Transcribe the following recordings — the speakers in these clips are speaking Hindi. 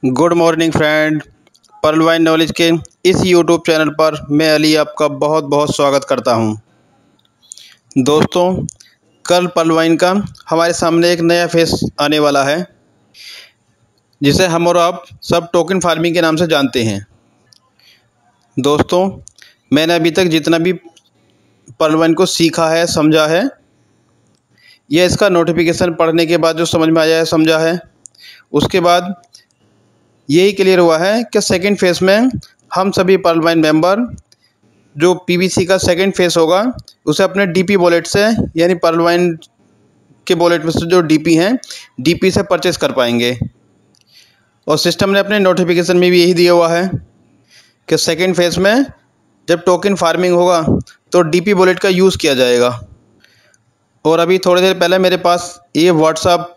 Good morning friend. Pearl wine knowledge के इस यूट्यूब चैनल पर मैं अली आपका बहुत बहुत स्वागत करता हूं। दोस्तों, कल पर्ल वाइन का हमारे सामने एक नया फेस आने वाला है, जिसे हम और आप सब टोकन फार्मिंग के नाम से जानते हैं। दोस्तों, मैंने अभी तक जितना भी पर्ल वाइन को सीखा है, समझा है, यह इसका नोटिफिकेशन पढ़ने के बाद जो समझ में आया है, समझा है, उसके बाद यही क्लियर हुआ है कि सेकंड फेज़ में हम सभी पर्ल वाइन मेंबर जो पीवीसी का सेकंड फेज़ होगा उसे अपने डीपी वॉलेट से, यानी पर्ल वाइन के वॉलेट में से जो डीपी हैं, डीपी से परचेस कर पाएंगे। और सिस्टम ने अपने नोटिफिकेशन में भी यही दिया हुआ है कि सेकंड फेज़ में जब टोकन फार्मिंग होगा तो डीपी वॉलेट का यूज़ किया जाएगा। और अभी थोड़ी देर पहले मेरे पास ये व्हाट्सएप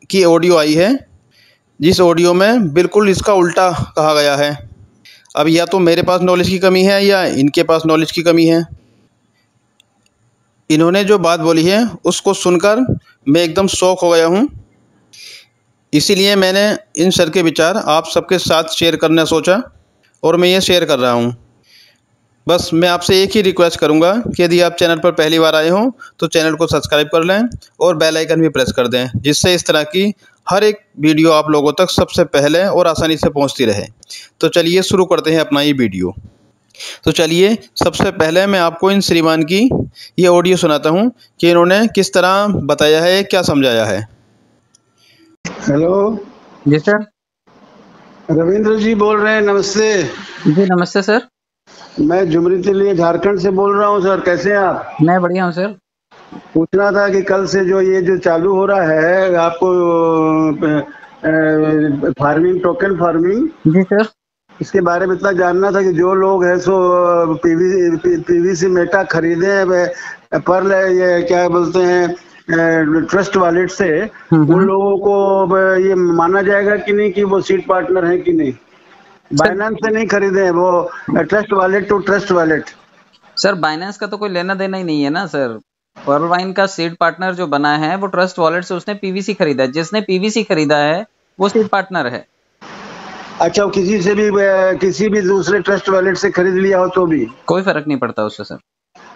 की ऑडियो आई है, जिस ऑडियो में बिल्कुल इसका उल्टा कहा गया है। अब या तो मेरे पास नॉलेज की कमी है या इनके पास नॉलेज की कमी है। इन्होंने जो बात बोली है उसको सुनकर मैं एकदम शॉक हो गया हूँ। इसीलिए मैंने इन सर के विचार आप सबके साथ शेयर करना सोचा और मैं ये शेयर कर रहा हूँ। बस मैं आपसे एक ही रिक्वेस्ट करूँगा कि यदि आप चैनल पर पहली बार आए हों तो चैनल को सब्सक्राइब कर लें और बेल आइकन भी प्रेस कर दें, जिससे इस तरह की हर एक वीडियो आप लोगों तक सबसे पहले और आसानी से पहुंचती रहे। तो चलिए शुरू करते हैं अपना ये वीडियो। तो चलिए सबसे पहले मैं आपको इन श्रीमान की ये ऑडियो सुनाता हूं कि इन्होंने किस तरह बताया है, क्या समझाया है। हेलो जी सर। रविंद्र जी बोल रहे हैं, नमस्ते। जी नमस्ते सर। मैं जुमरी के लिए झारखंड से बोल रहा हूँ सर, कैसे हैं आप? मैं बढ़िया हूँ सर। पूछना था कि कल से जो चालू हो रहा है आपको फार्मिंग, टोकन फार्मिंग, जी सर। इसके बारे में इतना जानना था कि जो लोग हैं सो पीवीसी मेटा खरीदे पर्ल, ये क्या बोलते हैं, ट्रस्ट वॉलेट से, उन लोगों को ये माना जाएगा कि नहीं कि वो सीड पार्टनर है कि नहीं? बाइनेंस से नहीं खरीदे, वो trust wallet to trust wallet. Sir Binance का तो कोई लेना देना ही नहीं है ना सर। पर्ल वाइन का सीड पार्टनर जो बना है वो ट्रस्ट वॉलेट से उसने पीवीसी खरीदा है। जिसने पीवीसी खरीदा है वो सीड पार्टनर है। अच्छा, किसी भी दूसरे ट्रस्ट वॉलेट से खरीद लिया हो तो भी कोई फर्क नहीं पड़ता उससे सर।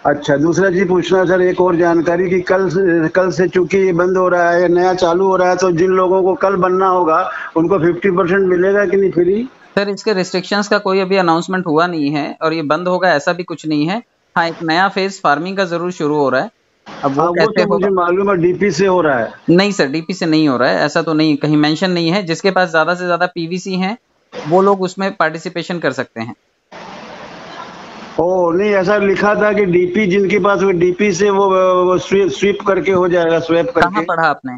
अच्छा, दूसरा जी पूछना सर, एक और जानकारी कि कल से चूंकि ये बंद हो रहा है, नया चालू हो रहा है, तो जिन लोगों को कल बनना होगा उनको 50% मिलेगा कि नहीं फ्री? सर इसके रिस्ट्रिक्शंस का कोई अभी अनाउंसमेंट हुआ नहीं है और ये बंद होगा ऐसा भी कुछ नहीं है। हाँ, एक नया फेज फार्मिंग का जरूर शुरू हो रहा है। अब वो कैसे तो मुझे मालूम है डीपी से हो रहा है। नहीं सर, डीपी से नहीं हो रहा है, ऐसा तो नहीं, कहीं मेंशन नहीं है। जिसके पास ज्यादा से ज्यादा पीवीसी हैं वो लोग उसमें पार्टिसिपेशन कर सकते हैं। ओ नहीं, ऐसा लिखा था कि डीपी जिनके पास, वो डीपी से वो स्वीप करके हो जाएगा, स्वैप करके। कहाँ पढ़ा आपने?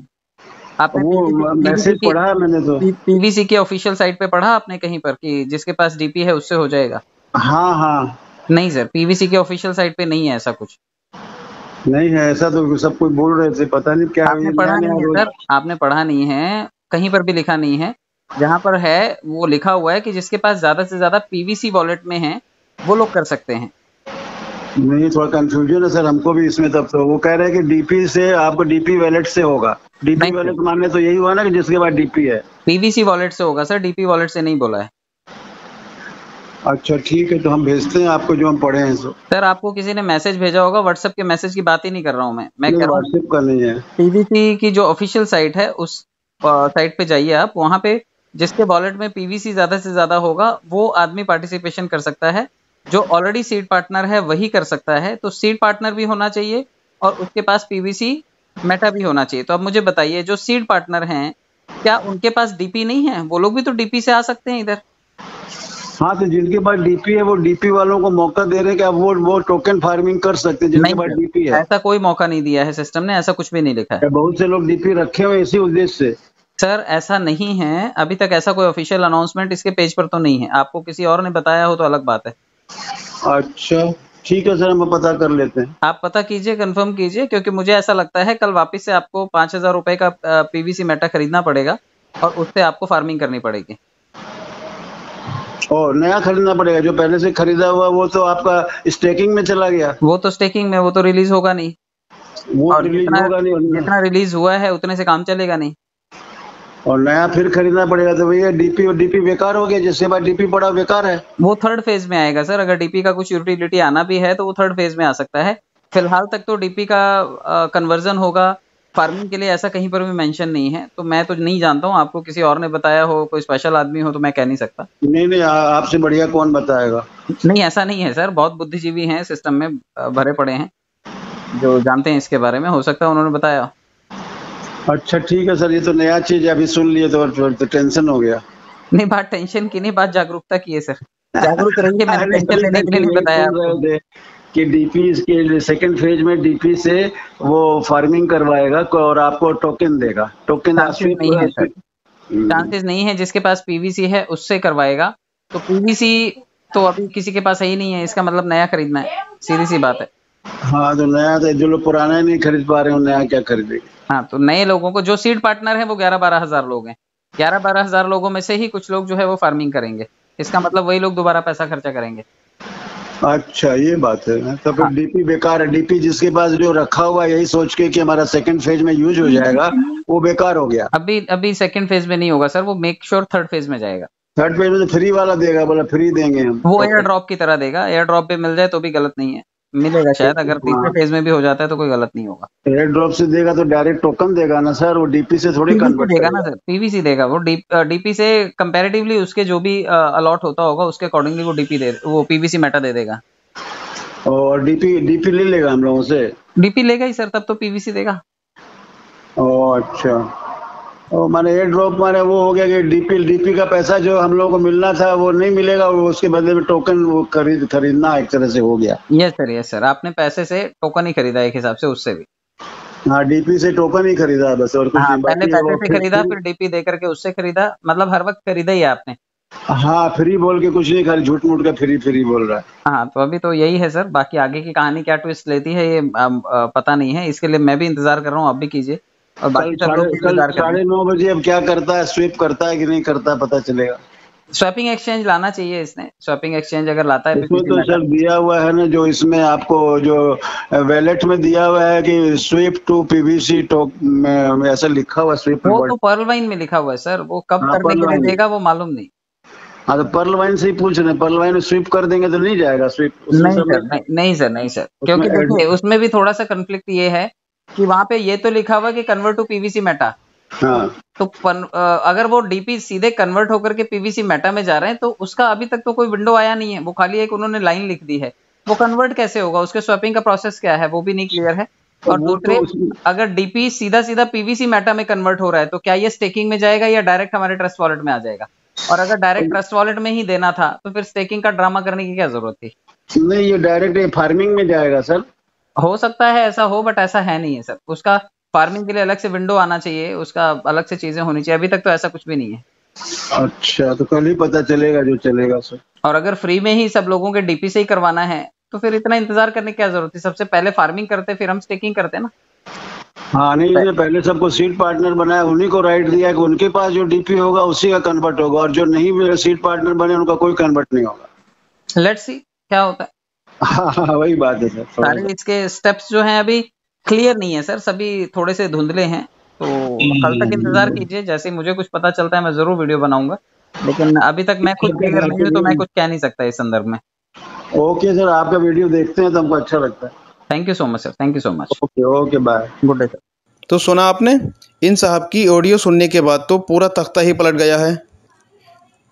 आपने वो मैसेज पढ़ा मैंने तो। पीवीसी के ऑफिशियल साइट पे पढ़ा आपने कहीं पर कि जिसके पास डीपी है उससे हो जाएगा? हाँ हाँ। नहीं सर, पीवीसी के ऑफिशियल साइट पे नहीं है ऐसा कुछ। नहीं है ऐसा, तो सब कोई बोल रहे थे, पता नहीं क्या। आपने पढ़ा नहीं है सर, आपने पढ़ा नहीं है, कहीं पर भी लिखा नहीं है। जहाँ पर है वो लिखा हुआ है कि जिसके पास ज्यादा से ज्यादा पीवीसी वॉलेट में है वो लोग कर सकते हैं। नहीं, थोड़ा कंफ्यूजन है सर हमको भी इसमें। तब तो वो कह रहे हैं कि डीपी से, आपको डीपी वॉलेट से होगा। डीपी वॉलेट माने तो यही हुआ ना कि जिसके पास डीपी है। पीवीसी वॉलेट से होगा सर, डीपी वॉलेट से नहीं बोला है। अच्छा ठीक है, तो हम भेजते हैं आपको जो हम पढ़े हैं। सर आपको किसी ने मैसेज भेजा होगा, व्हाट्सएप के मैसेज की बात ही नहीं कर रहा हूँ मैं कह रहा हूँ व्हाट्सएप का नहीं है। पीवीसी की जो ऑफिशियल साइट है उस साइट पे जाइए आप, वहां पे जिसके वॉलेट में पीवीसी ज्यादा से ज्यादा होगा वो आदमी पार्टिसिपेशन कर सकता है। जो ऑलरेडी सीड पार्टनर है वही कर सकता है। तो सीड पार्टनर भी होना चाहिए और उसके पास पीवीसी मेटा भी होना चाहिए। तो अब मुझे बताइए, जो सीड पार्टनर हैं क्या उनके पास डीपी नहीं है? वो लोग भी तो डीपी से आ सकते हैं इधर। हाँ, तो जिनके पास डीपी है वो डीपी वालों को मौका दे रहे हैं कि अब वो टोकन फार्मिंग कर सकते हैं जिनके पास डीपी है। ऐसा कोई मौका नहीं दिया है सिस्टम ने, ऐसा कुछ भी नहीं लिखा है। बहुत से लोग डीपी रखे हुए इसी उद्देश्य से। सर ऐसा नहीं है, अभी तक ऐसा कोई ऑफिशियल अनाउंसमेंट इसके पेज पर तो नहीं है। आपको किसी और ने बताया हो तो अलग बात है। अच्छा ठीक है सर, हम पता कर लेते हैं। आप पता कीजिए, कंफर्म कीजिए, क्योंकि मुझे ऐसा लगता है कल वापस से आपको 5000 रुपए का पीवीसी मेटा खरीदना पड़ेगा और उससे आपको फार्मिंग करनी पड़ेगी। और नया खरीदना पड़ेगा? जो पहले से खरीदा हुआ वो तो आपका स्टेकिंग में चला गया। वो तो स्टेकिंग में, वो तो रिलीज होगा नहीं। वो रिलीज होगा नहीं। जितना रिलीज हुआ है उतने से काम चलेगा नहीं। और नया फिर खरीदना पड़ेगा, तो भैया डीपी और डीपी बेकार हो गया, जिसके बाद डीपी पड़ा बेकार है। वो थर्ड फेज में आएगा सर, अगर डीपी का कुछ यूटिलिटी आना भी है तो वो थर्ड फेज में आ सकता है। फिलहाल तक तो डीपी का कन्वर्जन होगा फार्मिंग के लिए, ऐसा कहीं पर भी मेंशन नहीं है, तो मैं तो नहीं जानता हूँ। आपको किसी और ने बताया हो, कोई स्पेशल आदमी हो, तो मैं कह नहीं सकता। नहीं, आपसे बढ़िया कौन बताएगा। नहीं, ऐसा नहीं है सर, बहुत बुद्धिजीवी हैं सिस्टम में भरे पड़े हैं जो जानते हैं इसके बारे में, हो सकता है उन्होंने बताया। अच्छा ठीक है सर, ये तो नया चीज है, अभी सुन लिए तो टेंशन हो गया। नहीं, बात टेंशन की नहीं, बात जागरूकता की है सर। जागरूक रहिए, मैंने टेंशन लेने के लिए नहीं बताया आपको। कि डीपी के सेकंड फेज में डीपी से वो फार्मिंग करवाएगा और आपको टोकन देगा। टोकन नहीं है सर, चांसेस नहीं है। जिसके पास पीवीसी है उससे करवाएगा, तो पीवीसी तो अभी किसी के पास है ही नहीं है, इसका मतलब नया खरीदना है, सीधी सी बात है। हाँ, तो नया तो जो लोग पुराना नहीं खरीद पा रहे हो, नया क्या खरीदेंगे। हाँ, तो नए लोगों को, जो सीड पार्टनर है वो 11-12 हजार लोग हैं, 11-12 हजार लोगों में से ही कुछ लोग जो है वो फार्मिंग करेंगे, इसका मतलब वही लोग दोबारा पैसा खर्चा करेंगे। अच्छा, ये बात है। तो फिर डीपी बेकार है। डीपी जिसके पास जो रखा हुआ यही सोच के कि हमारा सेकंड फेज में यूज हो जाएगा, वो बेकार हो गया। अभी सेकंड फेज में नहीं होगा सर, वो मेक श्योर थर्ड फेज में जाएगा। थर्ड फेज में तो फ्री वाला देगा, बोला फ्री देंगे हम। वो एयर ड्रॉप की तरह देगा, एयर ड्रॉप पे मिल जाए तो भी गलत नहीं है, मिलेगा शायद। अगर तीसरे फेज में भी हो जाता है तो कोई गलत नहीं होगा। एयर ड्रॉप से देगा तो डायरेक्ट टोकन देगा ना सर, वो डीपी से थोड़ी कन्वर्ट देगा ना सर, पीवीसी देगा वो। डीपी से कंपैरेटिवली उसके जो भी अलॉट होता होगा उसके अकॉर्डिंगली वो पीवीसी मेटा दे देगा। और डीपी ले लेगा हम लोगों से। डीपी लेगा ही सर, तब तो पीवीसी देगा। अच्छा, माने एयर ड्रॉप माने वो हो गया कि डीपी का पैसा जो हम लोगों को मिलना था वो नहीं मिलेगा, उसके बदले में टोकन वो खरीदना एक तरह से हो गया। यस सर, आपने पैसे से टोकन ही खरीदा एक हिसाब से, उससे भी। हाँ, डीपी से टोकन ही खरीदा बस, और कुछ नहीं। पहले पैसे से खरीदा, फिर डीपी दे करके उससे खरीदा, मतलब हर वक्त खरीदा ही है आपने। हाँ, फ्री बोल के कुछ नहीं, खाली झूठ मूठ का फ्री बोल रहा है। हाँ, तो अभी तो यही है सर, बाकी आगे की कहानी क्या ट्विस्ट लेती है ये पता नहीं है, इसके लिए मैं भी इंतजार कर रहा हूँ, आप भी कीजिए। और बाकी सब लोग इंतजार कर रहे हैं। 9:30 बजे अब क्या करता है, स्वीप करता है कि नहीं करता, पता चलेगा। स्वैपिंग एक्सचेंज लाना चाहिए इसने, स्वैपिंग एक्सचेंज अगर लाता है इसमें तो सर दिया हुआ है ना, जो इसमें आपको जो वैलेट में दिया हुआ है कि स्वीप टू पीवीसी टॉक में ऐसा लिखा हुआ स्वीप। वो तो पर्ल वाइन में लिखा हुआ है सर, वो कब करने के लिए देगा वो मालूम नहीं। हाँ, तो पर्ल वाइन से ही पूछ रहे हैं, पर्ल वाइन में स्वीप कर देंगे तो नहीं जाएगा स्वीप। नहीं सर, क्योंकि देखिए उसमें भी थोड़ा सा कंफ्लिक्ट ये है कि वहां पे ये तो लिखा हुआ कि कन्वर्ट टू पीवीसी मेटा। हाँ, तो अगर वो डीपी सीधे कन्वर्ट होकर के पीवीसी मेटा में जा रहे हैं तो उसका अभी तक तो कोई विंडो आया नहीं है, वो खाली एक उन्होंने लाइन लिख दी है। वो कन्वर्ट कैसे होगा, उसके स्वैपिंग का प्रोसेस क्या है वो भी नहीं क्लियर है। और दूसरे, अगर डीपी सीधा पीवीसी मेटा में कन्वर्ट हो रहा है तो क्या ये स्टेकिंग में जाएगा या डायरेक्ट हमारे ट्रस्ट वॉलेट में आ जाएगा। और अगर डायरेक्ट ट्रस्ट वॉलेट में ही देना था तो फिर स्टेकिंग का ड्रामा करने की क्या जरूरत थी। नहीं, ये डायरेक्ट फार्मिंग में जाएगा सर। हो सकता है ऐसा हो, बट ऐसा है नहीं है सर। उसका फार्मिंग के लिए अलग से विंडो आना चाहिए, उसका अलग से चीजें होनी चाहिए, अभी तक तो ऐसा कुछ भी नहीं है। अच्छा, तो कल ही पता चलेगा जो चलेगा सर। और अगर फ्री में ही सब लोगों के डीपी से ही करवाना है तो फिर इतना इंतजार करने की क्या जरूरत है, सबसे पहले फार्मिंग करते फिर हम स्टेकिंग करते ना। हाँ, नहीं, ये पहले सबको सीड पार्टनर बनाया, उन्हीं को राइट दिया कि उनके पास जो डीपी होगा उसी का कन्वर्ट होगा, और जो नहीं सीड पार्टनर बने उनका कोई कन्वर्ट नहीं होगा। लेट्स सी क्या होता है। हाँ, वही बात है सर। सारे इसके स्टेप्स जो हैं अभी क्लियर नहीं है सर, सभी थोड़े से धुंधले हैं, तो कल तक इंतजार कीजिए, जैसे मुझे कुछ पता चलता है मैं जरूर वीडियो बनाऊंगा, लेकिन अभी तक मैं खुद क्लियर नहीं हूँ तो मैं कुछ कह नहीं सकता इस संदर्भ में। ओके सर, आपका वीडियो देखते हैं तो हमको अच्छा लगता है। Thank you so much sir, thank you so much. Okay, bye, good day sir. तो सुना आपने, इन साहब की ऑडियो सुनने के बाद तो पूरा तख्ता ही पलट गया है।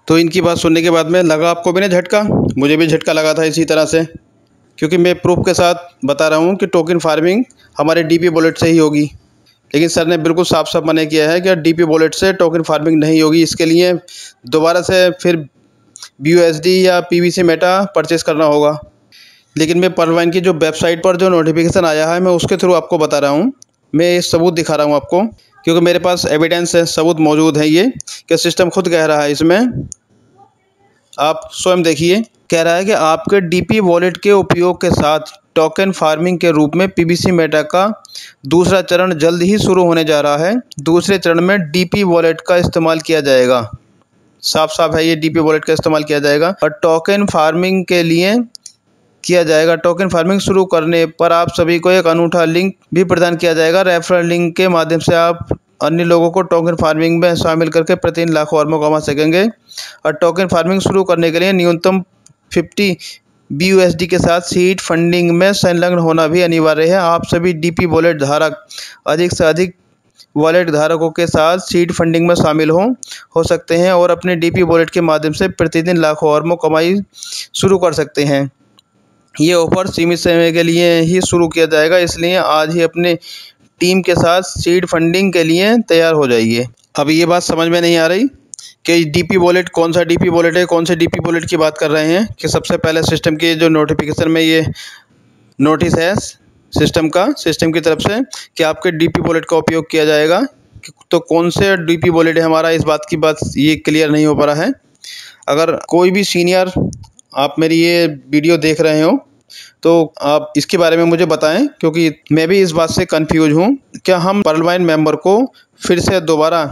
तो इनकी बात सुनने के बाद में लगा आपको भी ना झटका, मुझे भी झटका लगा था इसी तरह से, क्योंकि मैं प्रूफ के साथ बता रहा हूँ कि टोकन फार्मिंग हमारे डीपी वॉलेट से ही होगी। लेकिन सर ने बिल्कुल साफ साफ मना किया है कि डीपी वॉलेट से टोकन फार्मिंग नहीं होगी, इसके लिए दोबारा से फिर BUSD या PVC मेटा परचेस करना होगा। लेकिन मैं पर्ल वाइन की जो वेबसाइट पर जो नोटिफिकेशन आया है मैं उसके थ्रू आपको बता रहा हूँ, मैं ये सबूत दिखा रहा हूँ आपको, क्योंकि मेरे पास एविडेंस है, सबूत मौजूद है, ये कि सिस्टम खुद कह रहा है इसमें, आप स्वयं देखिए। कह रहा है कि आपके डीपी वॉलेट के उपयोग के साथ टोकन फार्मिंग के रूप में PVC मेटा का दूसरा चरण जल्द ही शुरू होने जा रहा है। दूसरे चरण में डीपी वॉलेट का इस्तेमाल किया जाएगा, साफ साफ है ये, डीपी वॉलेट का इस्तेमाल किया जाएगा और टोकन फार्मिंग के लिए किया जाएगा। टोकन फार्मिंग शुरू करने पर आप सभी को एक अनूठा लिंक भी प्रदान किया जाएगा। रेफरल लिंक के माध्यम से आप अन्य लोगों को टोकन फार्मिंग में शामिल करके प्रतिदिन लाखों अरबों कमा सकेंगे। और टोकन फार्मिंग शुरू करने के लिए न्यूनतम 50 BUSD के साथ सीड फंडिंग में संलग्न होना भी अनिवार्य है। आप सभी DP वॉलेट धारक अधिक से अधिक वॉलेट धारकों के साथ सीड फंडिंग में शामिल हो सकते हैं और अपने DP वॉलेट के माध्यम से प्रतिदिन लाखों अरबों कमाई शुरू कर सकते हैं। ये ऑफर सीमित समय के लिए ही शुरू किया जाएगा, इसलिए आज ही अपने टीम के साथ सीड फंडिंग के लिए तैयार हो जाइए। अब ये बात समझ में नहीं आ रही कि DP वॉलेट कौन सा DP वॉलेट है, कौन से DP वॉलेट की बात कर रहे हैं कि सबसे पहले सिस्टम के जो नोटिफिकेशन में ये नोटिस है सिस्टम की तरफ से कि आपके DP वॉलेट का उपयोग किया जाएगा, तो कौन से DP वॉलेट है हमारा, इस बात ये क्लियर नहीं हो पा रहा है। अगर कोई भी सीनियर आप मेरी ये वीडियो देख रहे हो तो आप इसके बारे में मुझे बताएं, क्योंकि मैं भी इस बात से कंफ्यूज हूँ। क्या हम पर्लवाइन मेंबर को फिर से दोबारा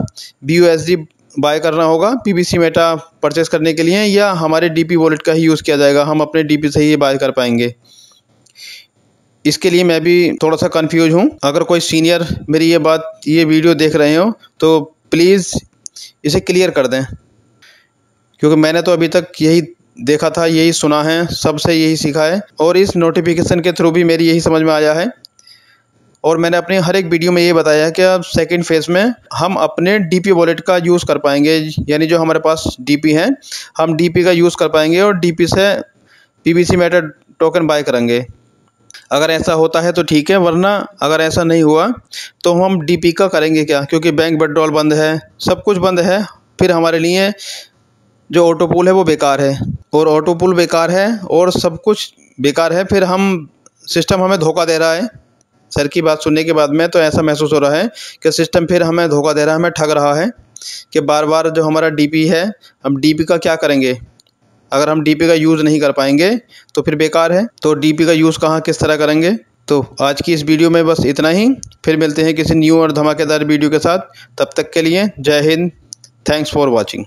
BUSD बाय करना होगा PBC मेटा परचेस करने के लिए, या हमारे DP वॉलेट का ही यूज़ किया जाएगा, हम अपने DP से ही बाय कर पाएंगे? इसके लिए मैं भी थोड़ा सा कंफ्यूज हूँ। अगर कोई सीनियर मेरी ये वीडियो देख रहे हो तो प्लीज़ इसे क्लियर कर दें, क्योंकि मैंने तो अभी तक यही देखा था, यही सुना है, सबसे यही सीखा है और इस नोटिफिकेशन के थ्रू भी मेरी यही समझ में आया है। और मैंने अपने हर एक वीडियो में ये बताया है कि अब सेकंड फेज़ में हम अपने DP वॉलेट का यूज़ कर पाएंगे, यानी जो हमारे पास DP है हम DP का यूज़ कर पाएंगे और DP से PBC मेटा टोकन बाय करेंगे। अगर ऐसा होता है तो ठीक है, वरना अगर ऐसा नहीं हुआ तो हम DP का करेंगे क्या, क्योंकि बैंक विड्रॉल बंद है, सब कुछ बंद है। फिर हमारे लिए जो ऑटो पूल है वो बेकार है, और ऑटो पूल बेकार है और सब कुछ बेकार है। फिर सिस्टम हमें धोखा दे रहा है। सर की बात सुनने के बाद में तो ऐसा महसूस हो रहा है कि सिस्टम फिर हमें धोखा दे रहा है, हमें ठग रहा है कि बार बार जो हमारा DP है, हम DP का क्या करेंगे? अगर हम DP का यूज़ नहीं कर पाएंगे तो फिर बेकार है। तो DP का यूज़ किस तरह करेंगे? तो आज की इस वीडियो में बस इतना ही। फिर मिलते हैं किसी न्यू और धमाकेदार वीडियो के साथ। तब तक के लिए जय हिंद। Thanks for watching.